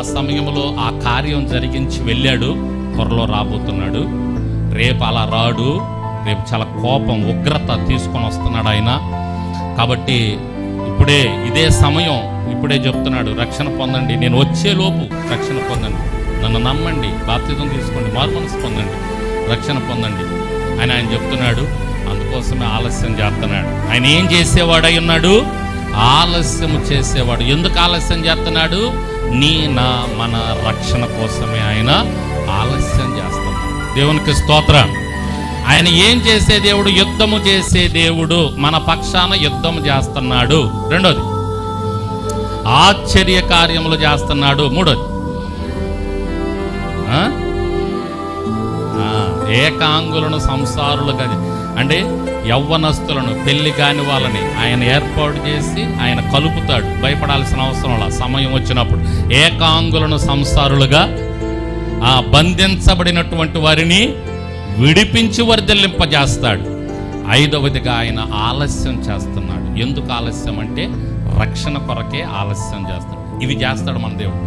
ఆ సమయంలో ఆ కార్యం జరిగించి వెళ్ళాడు. త్వరలో రాబోతున్నాడు. రేపు అలా రాడు. రేపు చాలా కోపం, ఉగ్రత తీసుకొని వస్తున్నాడు ఆయన. కాబట్టి ఇప్పుడే ఇదే సమయం, ఇప్పుడే చెప్తున్నాడు, రక్షణ పొందండి. నేను వచ్చేలోపు రక్షణ పొందండి, నన్ను నమ్మండి, బాప్తిజం తీసుకోండి, మారుమనసు పొందండి, రక్షణ పొందండి అని ఆయన చెప్తున్నాడు. అందుకోసమే ఆలస్యం చేస్తున్నాడు. ఆయన ఏం చేసేవాడై ఉన్నాడు? ఆలస్యం చేసేవాడు. ఎందుకు ఆలస్యం చేస్తున్నాడు? మన రక్షణ కోసమే ఆయన ఆలస్యం చేస్తున్నాడు. దేవునికి స్తోత్రం. ఆయన ఏం చేసే దేవుడు? యుద్ధము చేసే దేవుడు. మన పక్షాన యుద్ధము చేస్తున్నాడు. రెండోది, ఆశ్చర్య కార్యములు చేస్తున్నాడు. మూడోది, ఏకాంగులను సంసారులుగా, అంటే యవ్వనస్తులను, పెళ్లి కాని వాళ్ళని ఆయన ఏర్పాటు చేసి ఆయన కలుపుతాడు. భయపడాల్సిన అవసరం సమయం వచ్చినప్పుడు. ఏకాంగులను సంసారులుగా, బంధించబడినటువంటి వారిని విడిపించి వర్ధిల్లింపజేస్తాడు. ఐదవదిగా ఆయన ఆలస్యం చేస్తున్నాడు. ఎందుకు ఆలస్యం అంటే రక్షణ కొరకే ఆలస్యం చేస్తాడు. ఇవి చేస్తాడు మన దేవుడు.